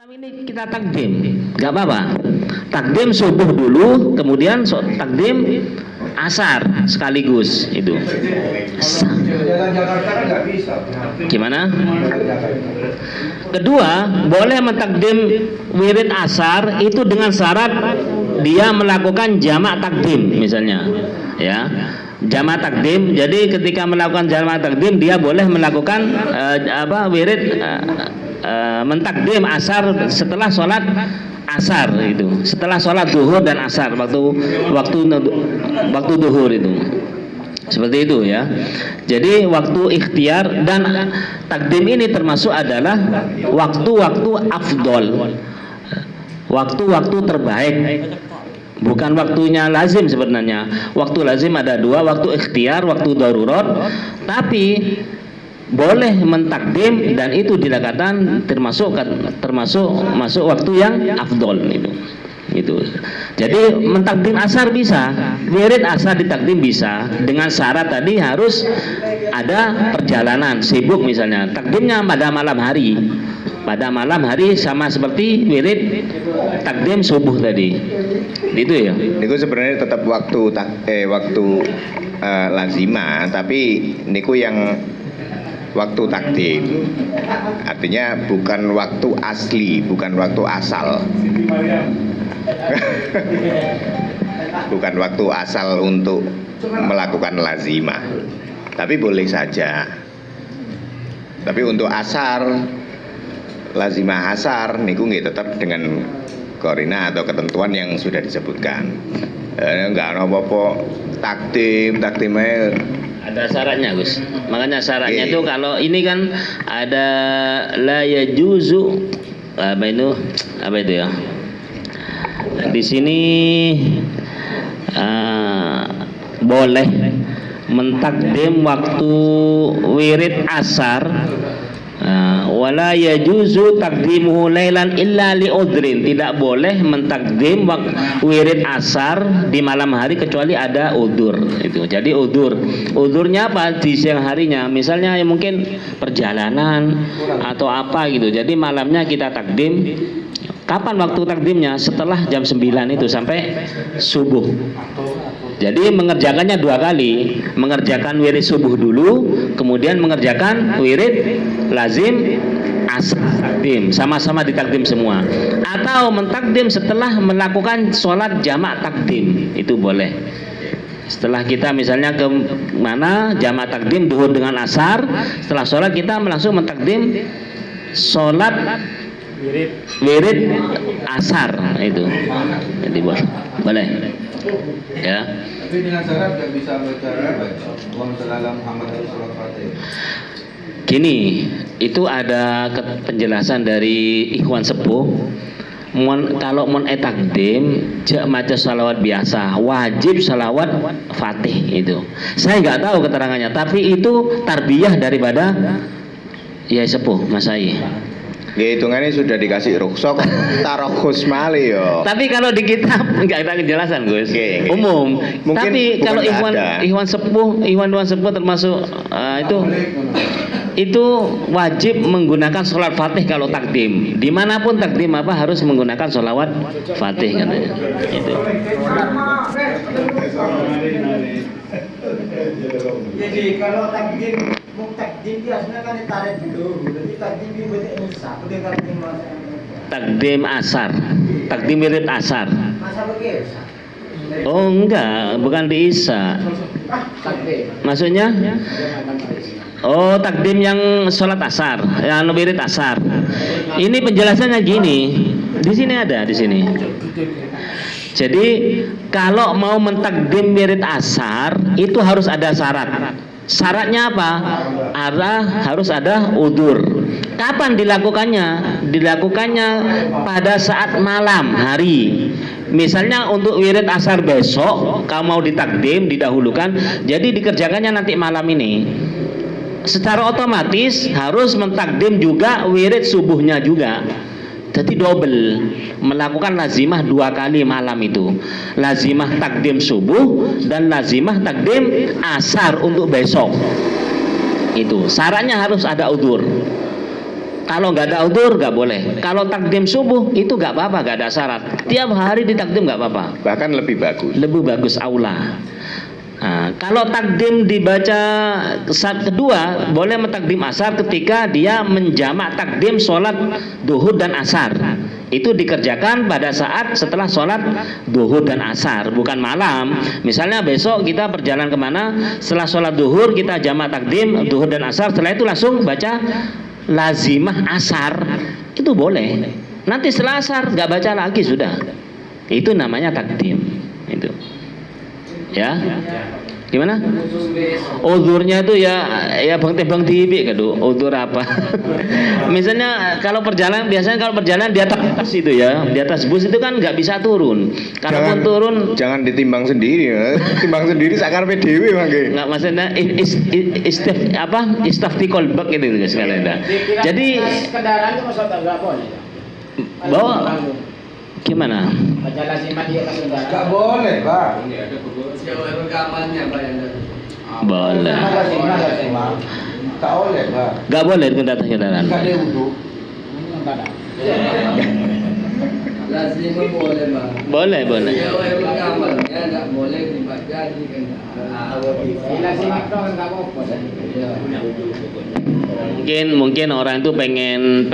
Ini kita takdim, nggak apa-apa. Takdim subuh dulu, kemudian takdim asar sekaligus itu. Gimana? Kedua, boleh mentakdim wirid asar itu dengan syarat dia melakukan jamak takdim, misalnya, ya. Jamak takdim. Jadi ketika melakukan jamak takdim, dia boleh melakukan wirid mentakdim asar setelah sholat asar itu, setelah sholat zuhur dan asar, waktu zuhur itu, seperti itu ya. Jadi waktu ikhtiar, dan takdim ini termasuk adalah waktu-waktu afdol, waktu-waktu terbaik, bukan waktunya lazim. Sebenarnya waktu lazim ada dua, waktu ikhtiar, waktu darurat, tapi boleh mentakdim dan itu dikatakan termasuk masuk waktu yang afdol itu. Jadi mentakdim asar bisa, wirid asar ditakdim bisa, dengan syarat tadi harus ada perjalanan sibuk, misalnya takdimnya pada malam hari sama seperti wirid takdim subuh tadi. Itu ya. Niku sebenarnya tetap waktu lazimah, tapi niku yang waktu takdim, artinya bukan waktu asli, bukan waktu asal. Bukan waktu asal untuk melakukan lazimah, tapi boleh saja. Tapi untuk asar, lazimah asar niku nggih tetap dengan korina atau ketentuan yang sudah disebutkan. Enggak apa-apa takdimnya ada syaratnya, Gus. Makanya syaratnya itu kalau ini kan ada la yajuzu apa itu ya. Di sini boleh mentakdim waktu wirid asar, wala yajuzu takdimuhu lailan illa li udhrin. Tidak boleh mentakdim wirid asar di malam hari kecuali ada udzur itu. Jadi udzurnya apa? Di siang harinya, misalnya ya mungkin perjalanan atau apa gitu. Jadi malamnya kita takdim. Kapan waktu takdimnya? Setelah jam 9 itu sampai subuh. Jadi mengerjakannya dua kali, mengerjakan wirid subuh dulu, kemudian mengerjakan wirid lazim asar takdim, sama-sama ditakdim semua. Atau mentakdim setelah melakukan sholat jamak takdim, itu boleh. Setelah kita misalnya ke mana jamak takdim duhur dengan asar, setelah sholat kita langsung mentakdim sholat wirid asar itu. Jadi boleh. Ya. Tapi dengan syarat nggak bisa baca Muhammad Rasulullah Fatih. Gini, itu ada penjelasan dari Ikhwan Sepuh. Kalau mon takdim jak maca salawat biasa, wajib salawat Fatih itu. Saya nggak tahu keterangannya, tapi itu tarbiyah daripada Yai Sepuh Mas Ai. ya hitungannya sudah dikasih rukhsah tarokhus mali yo. Tapi kalau di kitab nggak ada kejelasan, Gus. Umum. Mungkin tapi kalau Ikhwan Sepuh termasuk itu wajib menggunakan sholat Fatih kalau takdim. Dimanapun takdim apa harus menggunakan sholawat Fatih katanya. Itu. Jadi kalau takdim biasanya kan ditarik dulu. Jadi takdim takdim asar, takdim wirid asar. Masa begitu? Oh enggak, bukan di Isya. Maksudnya? Oh, takdim yang sholat asar, yang wirid asar. Ini penjelasannya gini. Di sini ada, di sini. Jadi kalau mau mentakdim wirid asar itu harus ada syarat. Syaratnya apa? Harus ada udzur. Kapan dilakukannya? Dilakukannya pada saat malam hari. Misalnya untuk wirid asar besok, kamu mau ditakdim, didahulukan, jadi dikerjakannya nanti malam ini. Secara otomatis harus mentakdim juga wirid subuhnya juga. Jadi double, melakukan lazimah dua kali malam itu. Lazimah takdim subuh dan lazimah takdim asar untuk besok. Itu syaratnya harus ada udzur. Kalau nggak ada udzur nggak boleh. Kalau takdim subuh itu nggak apa-apa, nggak ada syarat. Tiap hari ditakdim nggak apa-apa. Bahkan lebih bagus. Lebih bagus aula. Nah, kalau takdim dibaca saat kedua, boleh mentakdim asar ketika dia menjamak takdim sholat duhur dan asar. Itu dikerjakan pada saat setelah sholat duhur dan asar, bukan malam. Misalnya besok kita berjalan kemana, setelah sholat duhur kita jamak takdim duhur dan asar, setelah itu langsung baca lazimah asar, itu boleh. Nanti setelah asar nggak baca lagi sudah. Itu namanya takdim. Itu. Ya, gimana? Uzurnya itu ya bang tibi kado. Uzur apa? Misalnya kalau perjalanan, biasanya kalau perjalanan di atas itu ya, di atas bus itu kan nggak bisa turun. Kalaupun turun, jangan ditimbang sendiri ya. Timbang sendiri sakarpe dhewe mangke. nggak maksudnya istafti kolbak gitu sekalian. Jadi kendaraan itu maksudnya nggak boleh. bawa gimana? Baca lazimah di atas kendaraan. Nggak boleh, Pak. Boleh. Lazimah. Nggak boleh, Pak. Nggak boleh di atas kendaraan. Nggak ada wudhu. Enggak ada. Lazimah boleh, Bang. Boleh. Rekamannya nggak boleh dibaca di kendaraan. Lazimah itu enggak apa-apa. Mungkin orang itu pengen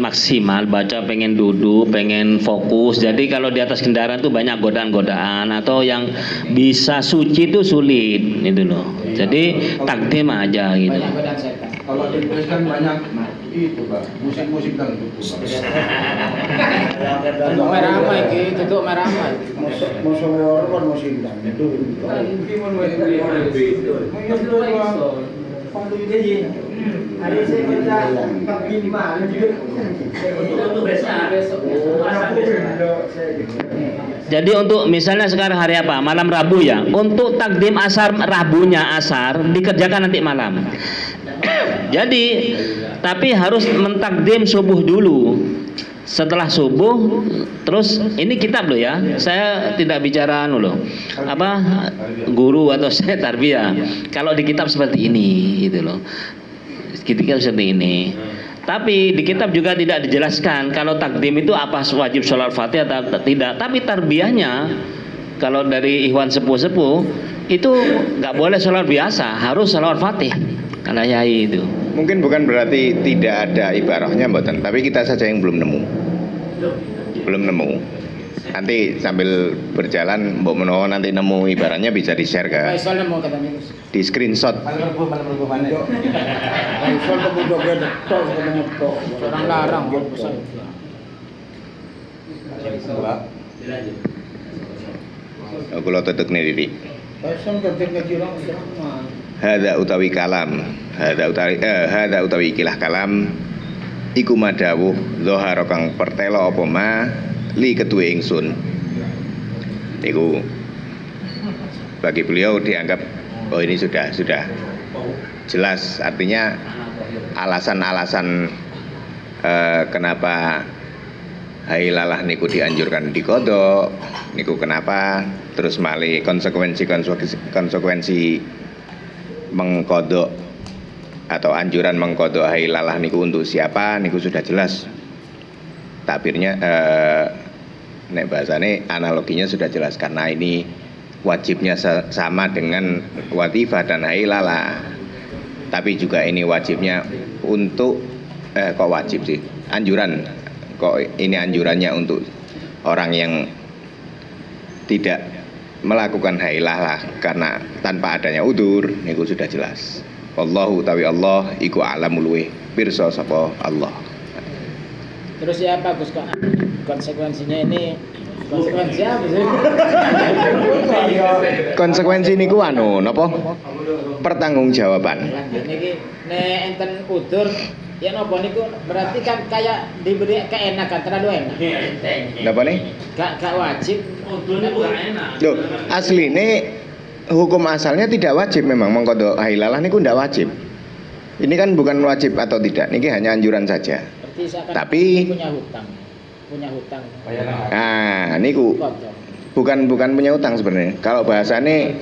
maksimal baca, pengen duduk, pengen fokus. Jadi kalau di atas kendaraan itu banyak godaan-godaan, atau yang bisa suci itu sulit itu loh. Jadi takdim aja gitu. Banyak godaan setan. Kalau di bus kan banyak itu, Pak. Musik-musik dangdut, Pak. Tutup merama iki, tutup merama. Musuh kan musim dan itu. Hari saya baca takdim malam juga. Jadi untuk misalnya sekarang hari apa? Malam Rabu ya. Untuk takdim asar Rabunya asar dikerjakan nanti malam. Jadi tapi harus mentakdim subuh dulu. Setelah subuh, terus ini kitab loh ya. Saya tidak bicara loh. Guru atau saya tarbiyah. Kalau di kitab seperti ini gitu loh. Kitab seperti ini. Tapi di kitab juga tidak dijelaskan kalau takdim itu apa wajib sholat Fatihah atau tidak. Tapi tarbiyahnya kalau dari ikhwan sepuh-sepuh itu nggak boleh sholat biasa, harus sholat Fatihah. Karena yai itu. Mungkin bukan berarti tidak ada ibarahnya mboten, tapi kita saja yang belum nemu. Nanti sambil berjalan mbok menawa nanti nemu ibaratnya bisa di-share ke Soalnya mau katanya. di screenshot. Malam rebu mana? Soal kemudian kita ketemu tok. Orang larang mau pesan. Kula tetekne Didik. Pesan kecil-kecil orang Hadza utawi kalam, hadza utawi ikilah kalam iku madhawuh zahara kang pertelo apa ma li ketuwe ingsun. Niku bagi beliau dianggap oh ini sudah jelas, artinya alasan-alasan kenapa hailalah niku dianjurkan dikodok, niku kenapa, terus malih konsekuensi mengkodok atau anjuran mengkodok hailalah niku untuk siapa, niku sudah jelas takbirnya, nek bahasane analoginya sudah jelas karena ini wajibnya sama dengan watifah dan hailalah, tapi juga ini wajibnya untuk kok wajib sih, anjuran, kok ini anjurannya untuk orang yang tidak melakukan hailalah karena tanpa adanya udur, niku sudah jelas. Wallahu tawi Allah iku alamul luweh pirsa sapa Allah. Terus ya Pak Gus, konsekuensinya ini konsekuensi apa sih? Konsekuensi niku napa? Pertanggungjawaban. Niki nek enten udur ya napa niku berarti kan kayak diberi keenakan, terlalu enak. Napa nih? Gak wajib. Loh, asline hukum asalnya tidak wajib memang mengkodok hailalah niku ndak wajib. Ini kan bukan wajib atau tidak, niki hanya anjuran saja. Berarti seakan Tapi punya hutang. nah, niku Kotor. bukan punya utang sebenarnya. Kalau bahasane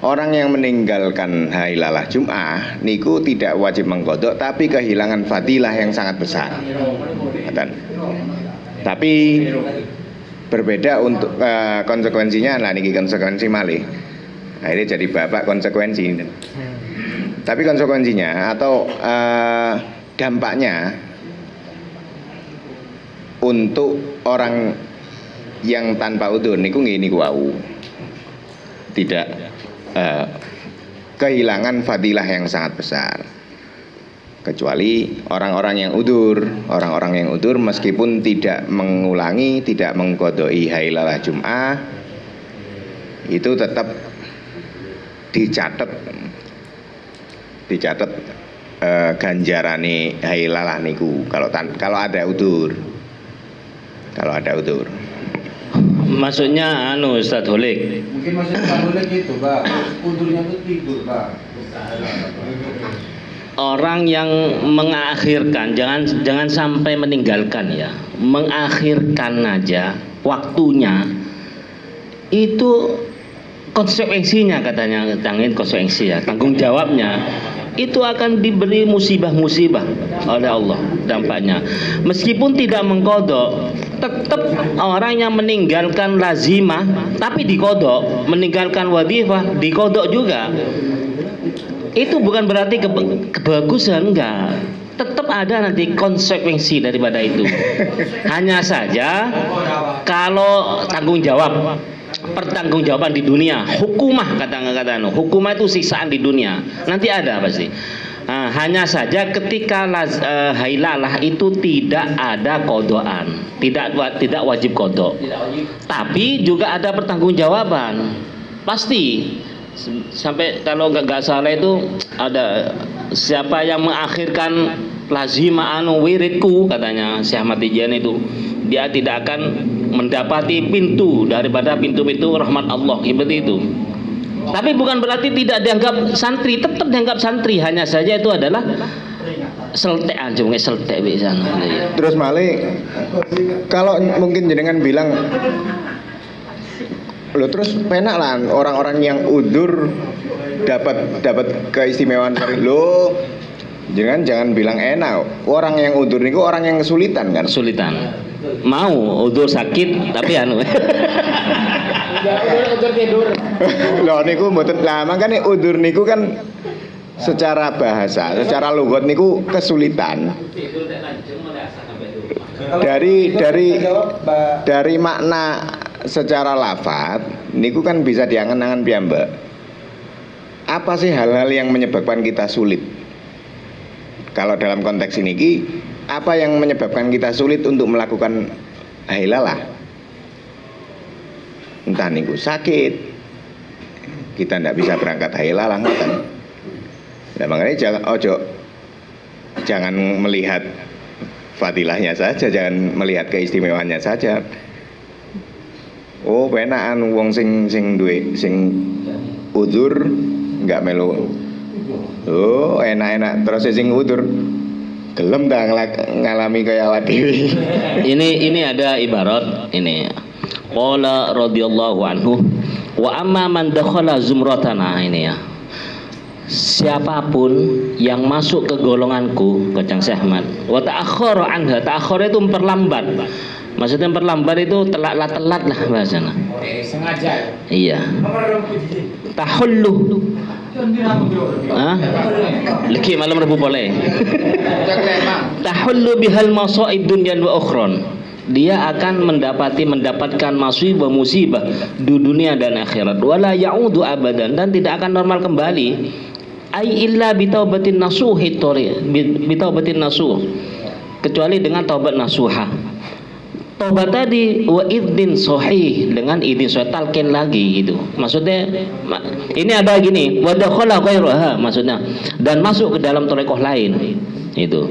orang yang meninggalkan hailalah Jum'ah niku tidak wajib mengkodok, tapi kehilangan fadilah yang sangat besar. Tapi berbeda untuk konsekuensinya. Lah niki konsekuensi malih. Nah, ini jadi babak konsekuensi. Tapi konsekuensinya atau dampaknya untuk orang yang tanpa udzur niku ngene wau. Tidak kehilangan fadilah yang sangat besar. Kecuali orang-orang yang udzur meskipun tidak mengulangi, tidak mengqodoi hailalah Jum'ah, itu tetap dicatat ganjarane hailalah niku kalau ada udzur. Maksudnya Ustaz Holik. Mungkin maksudnya Pak Holik gitu, Pak. Udurnya itu tidur, Pak. Orang yang mengakhirkan, jangan sampai meninggalkan ya, mengakhirkan aja waktunya, itu konsekuensinya katanya, konsekuensi ya, tanggung jawabnya itu akan diberi musibah-musibah oleh Allah dampaknya. Meskipun tidak mengkodok, tetap orang yang meninggalkan lazimah tapi dikodok, meninggalkan wadifah dikodok juga. Itu bukan berarti kebagusan, enggak. Tetap ada nanti konsekuensi daripada itu. Hanya saja kalau tanggung jawab, pertanggungjawaban di dunia, hukumah kata-kata hukumah itu siksaan di dunia nanti ada pasti. Hanya saja ketika hailalah itu tidak ada kodoan, tidak wajib kodok, tapi juga ada pertanggungjawaban pasti. Sampai kalau nggak salah itu ada siapa yang mengakhirkan lazimah wiridku katanya Syekh Ahmad Tijani itu, dia tidak akan mendapati pintu daripada pintu-pintu rahmat Allah seperti itu. Tapi bukan berarti tidak dianggap santri, tetap dianggap santri, hanya saja itu adalah seltekan, cuma seltek bisa. Terus Malik, kalau mungkin jenengan bilang, loh terus penak lah orang-orang yang udzur dapat keistimewaan dari lo. Jangan bilang enak. Orang yang udzur niku orang yang kesulitan kan? Kesulitan. Mau udzur sakit tapi udzur tidur. Loh niku mboten lah, makane udzur niku kan secara bahasa, secara lugat niku kesulitan. Dari makna secara lafadz niku kan bisa diangen-angen piyambak. Apa sih hal-hal yang menyebabkan kita sulit? Kalau dalam konteks ini, apa yang menyebabkan kita sulit untuk melakukan hailalah? Entah niku sakit, kita tidak bisa berangkat hailalah, kan? Nah, makanya jangan melihat fadilahnya saja, jangan melihat keistimewaannya saja. Oh, penakan wong sing duwe sing udzur enggak melu. Oh, enak-enak terus sing udzur gelem dah ngalami kaya awak dhewe. Ini ada ibarat ini. Qala radhiyallahu anhu wa amma man dakhala zumratana, ini ya. Siapapun yang masuk ke golonganku, Kocang Syekh Ahmad, wa ta'akhkhara anha, ta'akhkhara itu memperlambat. Maksudnya memperlambat itu telat lah bahasanya. Sengaja. Iya. Tahullu. Lagi malam Rabu boleh. Tahullu bihal masaib dunya wa ukhron. Dia akan mendapatkan musibah di dunia dan akhirat. Wala ya'udu abadan, dan tidak akan normal kembali. Ai illa bitaubatin nasuhi bitaubatin nasuh. Kecuali dengan taubat nasuha. Taubat tadi wa idzin sahih, dengan idzin sahih, talqin lagi gitu. Maksudnya ini ada gini, wa dakhala ghairaha, maksudnya dan masuk ke dalam thariqah lain itu.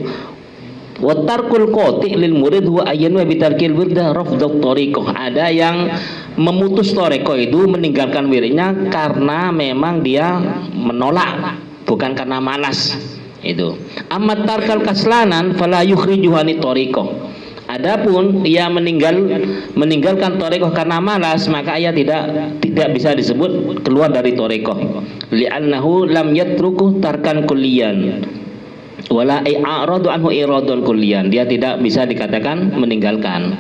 Wa tarkul qati' lil murid wa ayyan wa bitarkil wirda rafdhu thariqah. Ada yang memutus thariqah itu, meninggalkan wiridnya karena memang dia menolak, bukan karena malas itu. Amma tarkal kaslanan fala yukhrijuhu anit thariqah. Adapun ia meninggalkan torekoh karena malas, maka ia tidak bisa disebut keluar dari torekoh. Li'annahu lam yatruku tarkan kulliyan wala i'radu anhu iradun kulliyan. Dia tidak bisa dikatakan meninggalkan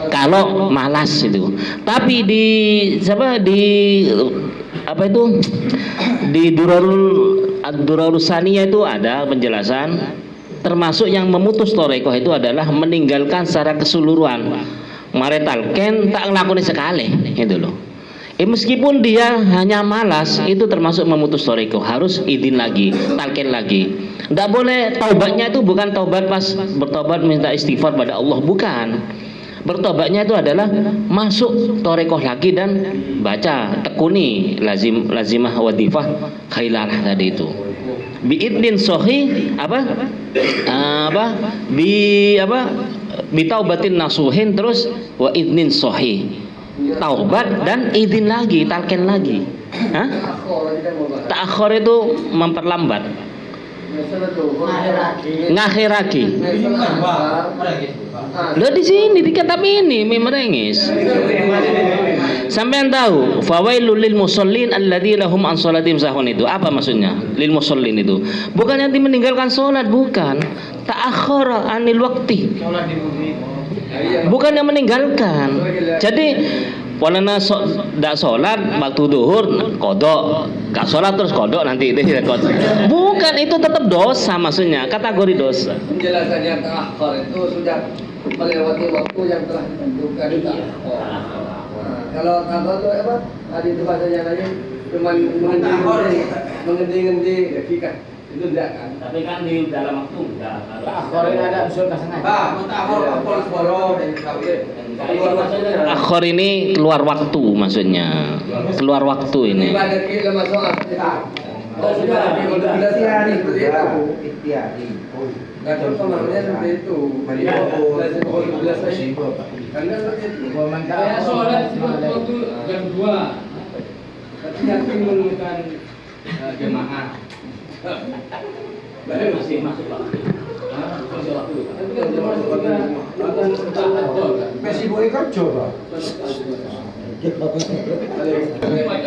kalau malas itu. Tapi di Durarul Saniyah itu ada penjelasan, termasuk yang memutus torekoh itu adalah meninggalkan secara keseluruhan. Marital ken tak ngelakoni sekali itu loh. Meskipun dia hanya malas, itu termasuk memutus torekoh, harus izin lagi, talqin lagi. Tidak boleh, taubatnya itu bukan taubat pas bertobat minta istighfar pada Allah, bukan. Bertobatnya itu adalah masuk torekoh lagi dan baca, tekuni lazimah wadifah khailalah tadi itu. Biidnin sahih bi taubatin nasuhin, terus wa idnin sahih, taubat dan izin lagi, talqin lagi. Ta'akhir itu memperlambat, ngakhiraki. Loh di sini di kitab ini merengis. Sampean tahu fawailul lil musallin alladzina hum an salatihim sahun itu apa maksudnya? Lil musallin itu bukan yang meninggalkan salat, bukan. Ta'akhkhara anil waqti, bukan yang meninggalkan. Jadi walana tidak sholat waktu duhur kodok, gak sholat terus kodok nanti itu tidak kodok. Bukan, itu tetap dosa, maksudnya kategori dosa. Penjelasannya ta'akhir itu sudah melewati waktu yang telah ditentukan. Kalau ta'akhir itu apa? Tadi itu bahasanya lagi cuma mengendi-ngendi dekikan. Itu enggak kan? Tapi kan di dalam waktu enggak. Ta'akhir ini ada unsur kesengaja. Akhir ini keluar waktu, maksudnya keluar waktu ini. Masih masuk waktu.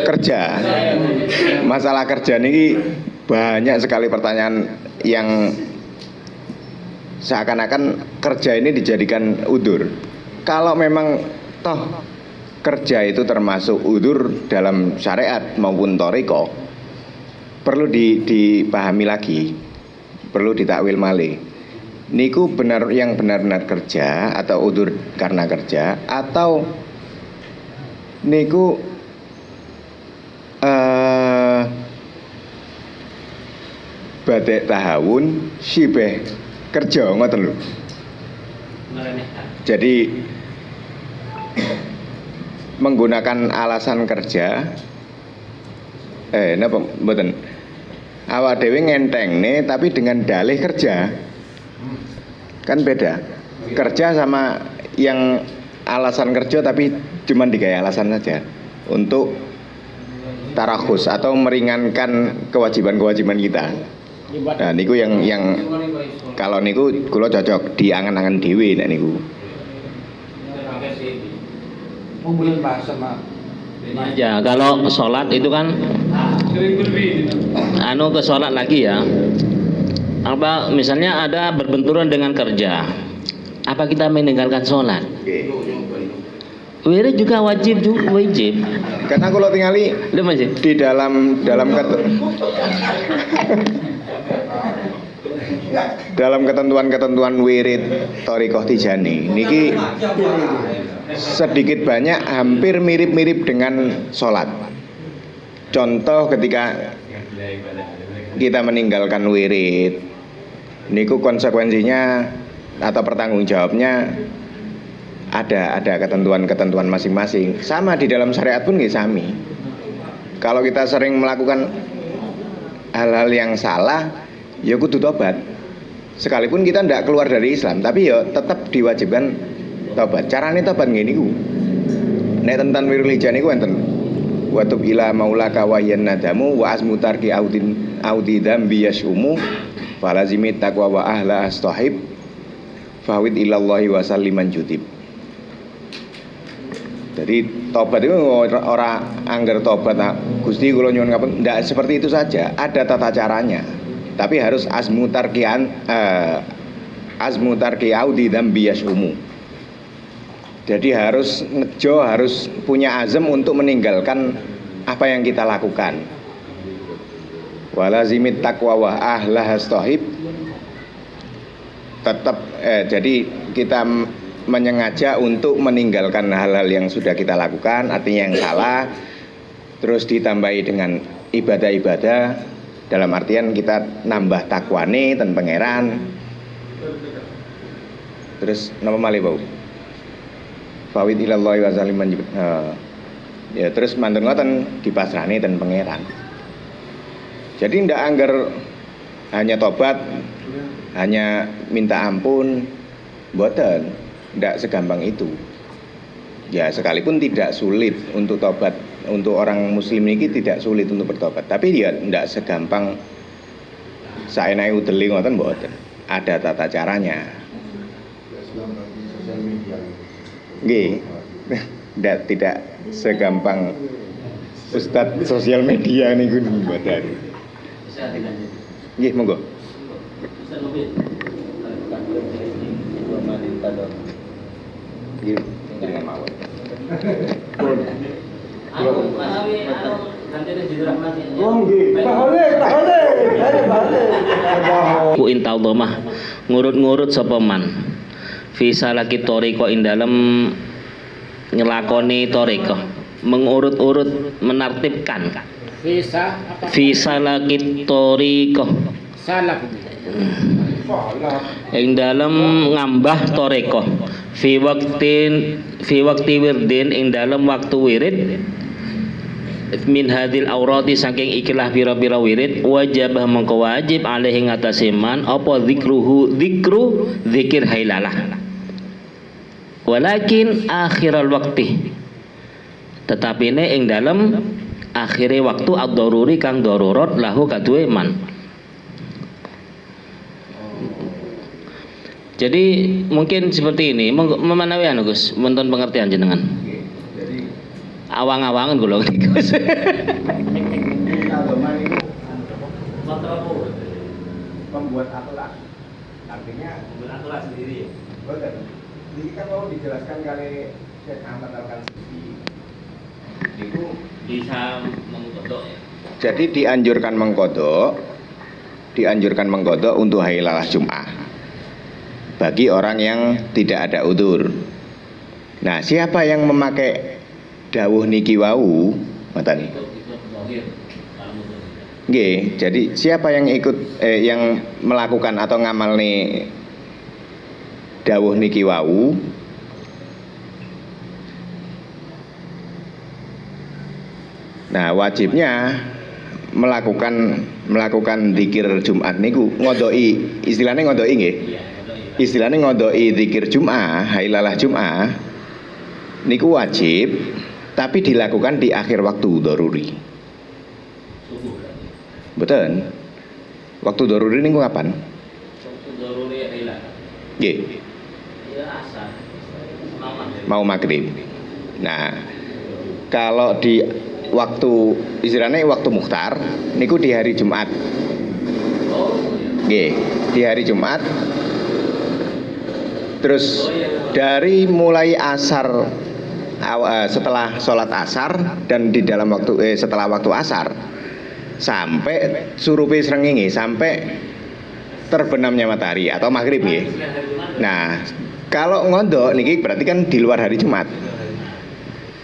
Kerja, masalah kerja ini banyak sekali pertanyaan yang seakan-akan kerja ini dijadikan udzur. Kalau memang toh kerja itu termasuk udzur dalam syariat maupun thariqah, perlu dipahami lagi, perlu ditakwil malih. Niku benar yang benar-benar kerja atau udzur karena kerja, atau niku badek tahawun sibeh kerja ngoten lho. Jadi menggunakan alasan kerja napa mboten, awak dhewe ngentengne tapi dengan dalih kerja kan beda. Kerja sama yang alasan kerja tapi cuman digaya alasan saja untuk tarakhus atau meringankan kewajiban-kewajiban kita. Nah niku yang kalau niku kula cocok diangan-angan dhewe nek niku. Ngumpulin bahasa mak. Ya kalau sholat itu kan ke sholat lagi ya. Apa misalnya ada berbenturan dengan kerja, apa kita meninggalkan sholat? Wirid juga wajib. Karena kalau tinggali di dalam ketentuan wirid thariqah Tijani niki sedikit banyak hampir mirip-mirip dengan sholat. Contoh ketika kita meninggalkan wirid niku konsekuensinya atau pertanggung jawabnya ada ketentuan-ketentuan masing-masing. Sama di dalam syariat pun nggih sami. Kalau kita sering melakukan hal-hal yang salah, ya kudu tobat. Sekalipun kita tidak keluar dari Islam, tapi ya tetap diwajibkan tobat. Carane tobat ngene niku. Nek tentang wirilijan niku enten wa tub ila maulaka wa yannadamu wa asmutarki audi dzambi yasumu falazimi taqwa wa ahla astahib fawid ilallahi wa salliman jutib. Jadi tobat itu orang angger tobat Gusti kula nyuwun ngapun, ndak seperti itu saja, ada tata caranya. Tapi harus azmu tarki audi dzambi yasumu. Jadi harus ngejo, harus punya azam untuk meninggalkan apa yang kita lakukan. Walazimit taqwa wa ahlahas tohib. Tetap jadi kita menyengaja untuk meninggalkan hal-hal yang sudah kita lakukan, artinya yang salah, terus ditambahi dengan ibadah-ibadah, dalam artian kita nambah takwane dan pangeran. Terus nama malih bau fawid ilallahi wa zaliman ya terus mantun ngoten dipasrahne dan pangeran. Jadi ndak angger hanya tobat, hanya minta ampun, mboten. Tidak segampang itu. Ya sekalipun tidak sulit untuk tobat, untuk orang muslim ini tidak sulit untuk bertobat, tapi dia tidak segampang saenake udeli ngoten mboten. Ada tata caranya. Nggih. Tidak segampang Ustadz sosial media niku mboten. Nggih, monggo. Dengan mawon. Ku intaudomah ngurut-ngurut sapa man fi salaki thariqa ing dalem ngelakoni thariqa, mengurut-urut menartibkan Visa apa? fi salaki thariqa Salak. ing dalem ngambah thariqa fi waqti wirdin ing dalem waktu wirid min hadil aurati saking ikilah pira-pira wirid wajibah mengko wajib alaihi ngatasi man apa zikru zikir hailalah walakin akhiral wakti tetapi ini ing dalem akhire waktu ad-daruri kang darurat lahu kaduwe man. Jadi mungkin seperti ini, memanawi anu Gus, wonten pengertian jenengan. Jadi Awang-awangan kula Gus. Agama itu membuat aturan, artinya membuat aturan sendiri. Betul. Ini kan mau dijelaskan kali Syekh Ahmad Al-Kansusi. Itu Bisa mengkodok ya. Jadi dianjurkan mengkodok untuk hari lalah Jum'ah bagi orang yang tidak ada udzur. Nah, siapa yang memakai dawuh niki wau ngoten. Nggih, jadi siapa yang ikut yang melakukan atau ngamalne dawuh niki wau nah, wajibnya melakukan zikir Jumat niku ngodoi, istilahnya ngodoi nggih. Istilahnya ngodoi zikir Jum'ah, hailalah Jum'ah niku wajib, tapi dilakukan di akhir waktu daruri. Betul. Waktu daruri niku kapan? Waktu daruri hailah. Nggih. Ya asar. Mau maghrib. Nah, kalau di waktu istilahnya waktu mukhtar niku di hari Jumat. Nggih, di hari Jumat. Terus dari mulai asar setelah sholat asar dan di dalam waktu setelah waktu asar sampai surupe srengenge, sampai terbenamnya matahari atau maghrib nggih. Nah, kalau ngondok niki berarti kan di luar hari Jumat.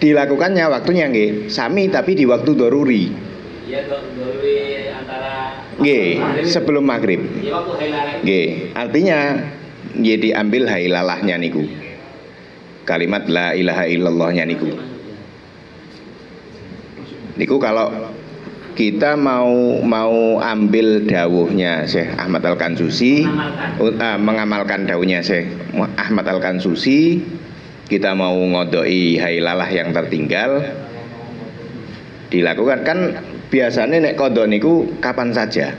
Dilakukannya waktunya nggih sami tapi di waktu daruri. Ya daruri antara Nggih, sebelum maghrib. ya waktu hailah. Nggih, artinya nggih diambil hailalahnya niku. Kalimat la ilaha illallahnya niku. Niku kalau kita mau ambil dawuhnya Syekh Ahmad Al-Kansusi, mengamalkan dawuhnya Syekh Ahmad Al-Kansusi, kita mau ngodoi hailalah yang tertinggal, dilakukan kan biasanya nek kodok niku kapan saja.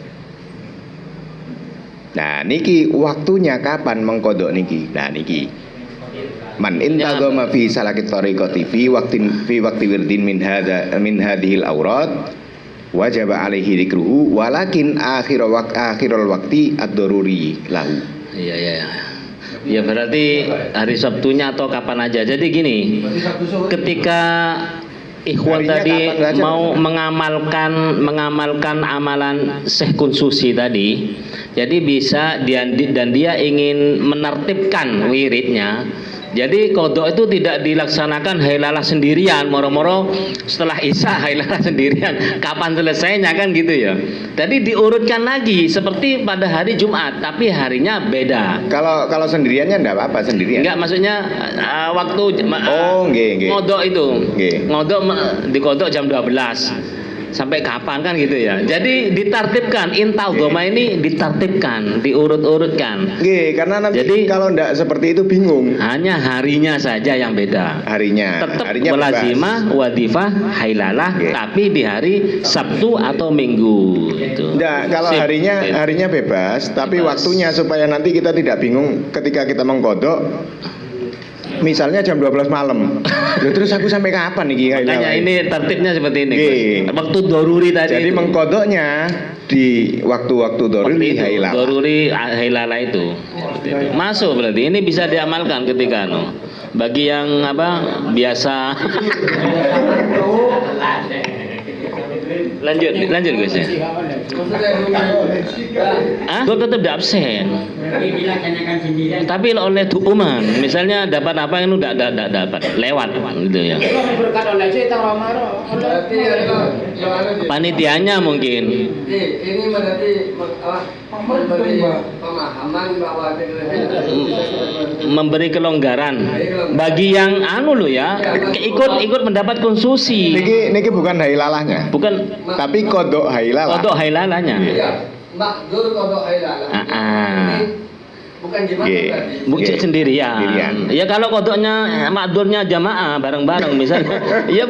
Nah niki waktunya kapan mengkodok niki? Nah niki man intagama fi salakit tariqati fi waqti wirdin min hadhil aurat wajaba alaihi dzikruhu walakin akhirul waqti ad-daruri lahu. Iya iya. Ya berarti hari Sabtunya atau kapan aja. Jadi gini, ketika ikhwan Harinya tadi kapan saja, mau mengamalkan amalan Syekh Kunsusi tadi, jadi bisa dan dia ingin menertibkan wiridnya. Jadi kodok itu tidak dilaksanakan hailalah sendirian, moro-moro setelah isya hailalah sendirian. Kapan selesainya kan gitu ya. Jadi diurutkan lagi seperti pada hari Jumat, tapi harinya beda. Kalau sendiriannya enggak apa-apa sendirian. Enggak, maksudnya waktu nggih. ngodok itu. Nggih. Ngodok dikodok jam 12. Sampai kapan kan gitu ya. Jadi ditartibkan, intal goma ini ditartibkan, diurut-urutkan. Nggih, karena nanti Jadi, kalau enggak seperti itu bingung. Hanya harinya saja yang beda. Harinya Tetap bebas. walazimah, wadifah, hailalah, Oke. tapi di hari Sabtu atau Minggu. Gitu. Enggak, kalau Sip. harinya bebas, tapi Bebas. waktunya supaya nanti kita tidak bingung ketika kita mengkodok. Misalnya jam 12 malam. Loh, terus aku sampai kapan nih Makanya ini tertibnya seperti ini. Nggih. Gus. Waktu doruri tadi. Jadi itu. mengkodoknya di waktu-waktu doruri Waktu itu, hailah. doruri hailala itu. Seperti itu. Masuk berarti ini bisa diamalkan ketika bagi yang biasa. lanjut guys ya. Gue tetap di absen. Tapi oleh dukungan, misalnya dapat apa yang udah dapat lewat gitu ya. berkat oleh Cita Romaro. Berarti Panitianya mungkin. ini berarti memberi pemahaman bahwa Memberi kelonggaran bagi yang ikut mendapat konsusi. Niki bukan hailalahnya, Bukan tapi kodok hailalah. kodok hailalanya. ya makdur kodok hailalah. Ini bukan jemaah Nggih. berarti. Bukti Nggih. sendirian. Sendirian. Ya kalau kodoknya makdurnya jamaah bareng-bareng misalnya. Ya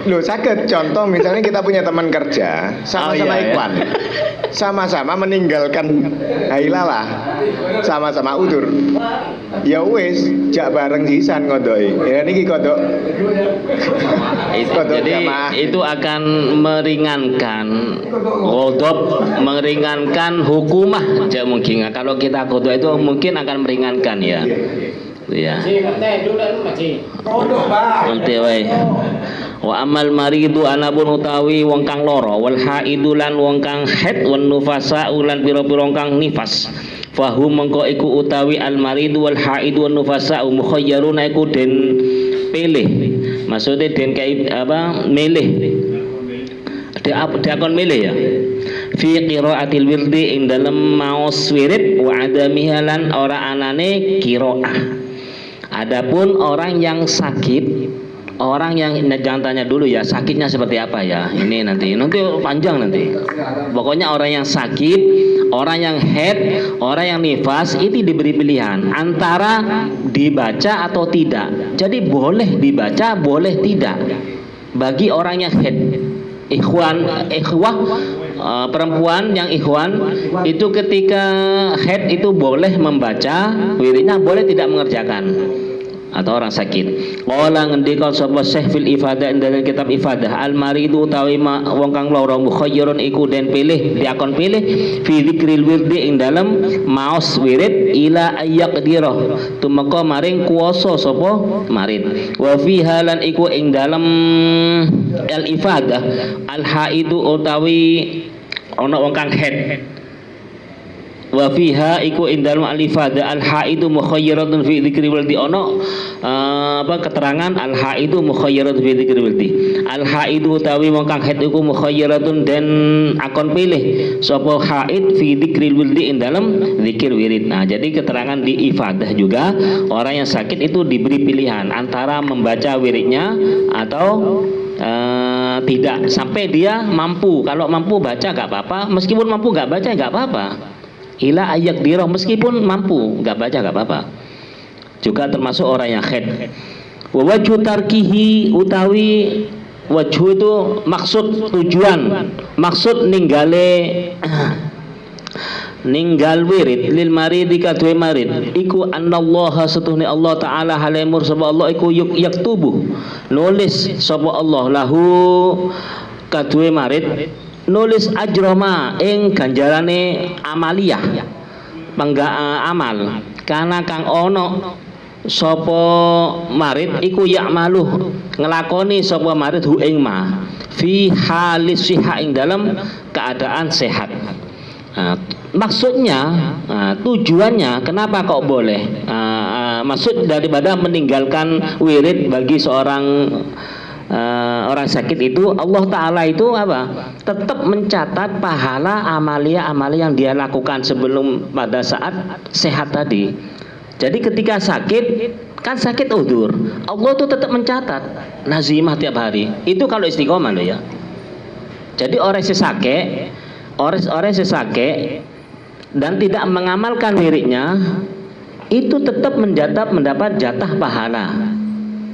Loh, sakit contoh misalnya kita punya teman kerja sama-sama Oh, iya, ikhwan. Sama-sama meninggalkan hailalah. Sama-sama udur. Ya wis, jak bareng sisan ngodoi. Ya niki kodok. Kodok jadi jamaah. itu akan meringankan kodok, meringankan hukumah aja mungkin. Kalau kita kodok itu mungkin akan meringankan ya. Ya. Nanti wae. Wa amal maridu anabun utawi wong kang loro wal haidu lan wong kang haid wan nufasa ulan pira-pira kang nifas. Fahum mengko iku utawi al maridu wal haidu wan nufasa mukhayyaruna iku den pilih. Maksudnya den kai milih. Dia akan milih ya. Fi qiraatil wirdi ing dalem maos wirid wa adamiha lan ora anane qiraah. Adapun orang yang sakit, orang yang jangan tanya dulu ya sakitnya seperti apa ya. Ini nanti panjang nanti. Pokoknya orang yang sakit, orang yang haid, orang yang nifas itu diberi pilihan antara dibaca atau tidak. Jadi boleh dibaca, boleh tidak. Bagi orang yang haid, ikhwah perempuan yang ikhwan itu ketika haid itu boleh membaca wiridnya, boleh tidak mengerjakan, atau orang sakit. Qala ngendika sapa Syekh fil ifadah dalam kitab ifadah al maridu utawi wong kang lara mukhayyarun iku den pilih diakon pilih fi dzikril wirdi ing dalem maos wirid ila ayyaqdirah tumeka maring kuwasa sapa marid wa fi halan iku ing dalem al ifadah al haidu utawi ana wong kang haid wa fiha iku indal alifada al haidu mukhayyaratun fi dzikri waldi ono keterangan al haidu mukhayyaratun fi dzikri waldi al haidu utawi wong kang haid iku mukhayyaratun dan akon pilih sapa haid fi dzikri waldi ing dalem zikir wirid. Nah, jadi keterangan di ifadah juga orang yang sakit itu diberi pilihan antara membaca wiridnya atau tidak sampai dia mampu. Kalau mampu baca gak apa-apa, meskipun mampu gak baca gak apa-apa. Ila ayak diroh meskipun mampu gak baca gak apa-apa. Juga termasuk orang yang haid. Wa wajhu tarkihi utawi wajhu itu maksud tujuan, maksud ninggale ninggal wirid lil maridi kadue marid iku annallaha setuhni Allah taala halemur sapa Allah iku yaktubu nulis sapa Allah lahu kadue marid nulis ajrama ing ganjarane amaliyah amal kana kang ono sapa marid iku ya'maluh ngelakoni sapa marid hu ing ma fi halis siha ing dalam keadaan sehat. Maksudnya tujuannya kenapa kok boleh maksud daripada meninggalkan wirid bagi seorang orang sakit itu Allah Ta'ala itu apa? Tetap mencatat pahala amalia yang dia lakukan sebelum pada saat sehat tadi. Jadi ketika sakit kan sakit udzur, Allah tuh tetap mencatat lazimah tiap hari. Itu kalau istiqomah loh ya. Jadi orang sesake dan tidak mengamalkan wiridnya itu tetap mendapat jatah pahala.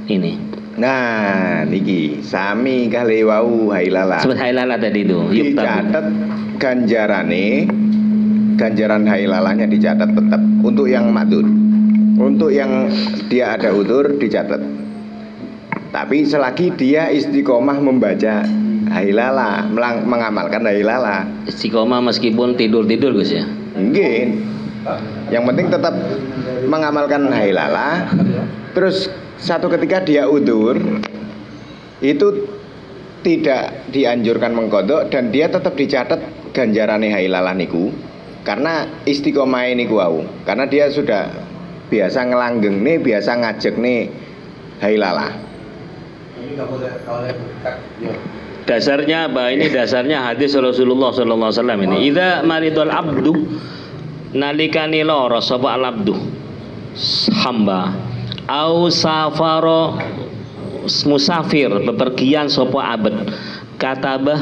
Ini. Nah, niki sami kali wau hailala. Sebut hailala tadi itu. Dicatat ganjaran hailalahnya dicatat tetap untuk yang madur. Untuk yang dia ada udzur dicatat. Tapi selagi dia istiqomah membaca hailala, mengamalkan hailala. Istiqomah meskipun tidur-tidur Gus ya. Mungkin. Yang penting tetap mengamalkan hailala. Terus satu ketika dia udzur itu tidak dianjurkan mengkodok dan dia tetap dicatat ganjarane hailalah niku karena istiqomah niku wau. Karena dia sudah biasa ngelanggeng nih, biasa ngajak nih hailalah. Dasarnya apa? Ini dasarnya hadis Rasulullah sallallahu alaihi wasallam ini. Idza maridul abdu nalikani lara sapa al abdu hamba au safaro musafir bepergian sapa abad katabah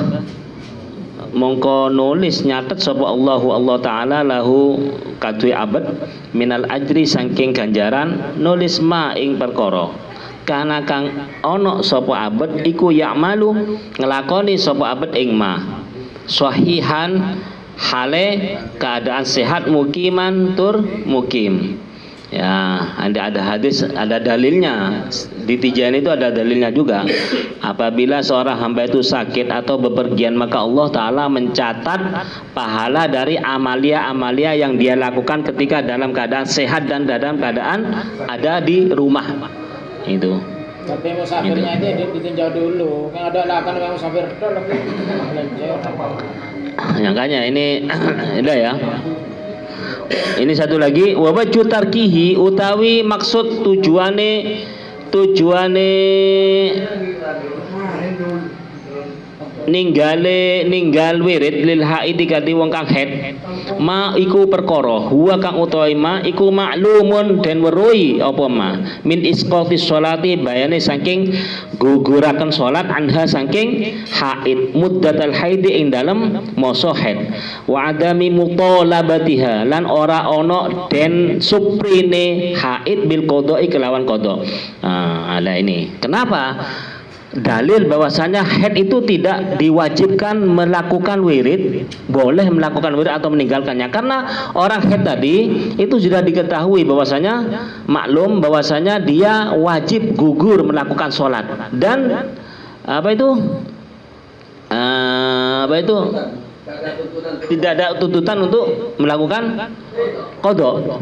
mongko nulis nyatet sapa Allah taala lahu kadue abad minal ajri saking ganjaran nulis ma ing perkara kana kang ana sapa abad iku ya'malu ngelakoni sapa abad ing ma sahihan hale keadaan sehat mukiman tur mukim. Ya, ada hadis, ada dalilnya. Di Tijan itu ada dalilnya juga. Apabila seorang hamba itu sakit atau bepergian, maka Allah Ta'ala mencatat pahala dari amalia yang dia lakukan ketika dalam keadaan sehat dan dalam keadaan ada di rumah. Itu. Tapi musafirnya itu ditinjau dulu. Yang ada lakukan yang musafir itu lagi. Makanya ini ada ya. Ini satu lagi wabaju tarkihi utawi maksud tujuane ninggal wirid lil haidi kadi wong kang haid ma iku perkara huwa kang utawi ma iku maklumun den weruhi apa ma min isqatis sholati bayane saking guguraken salat anha saking haid muddatal haidi ing dalem masa haid wa adami mutalabatiha lan ora ana den suprine haid bil qada'i kelawan qada. Ada ini kenapa dalil bahwasanya haid itu tidak diwajibkan melakukan wirid, boleh melakukan wirid atau meninggalkannya karena orang haid tadi itu sudah diketahui bahwasanya maklum bahwasanya dia wajib gugur melakukan sholat dan tidak ada tuntutan untuk melakukan qada.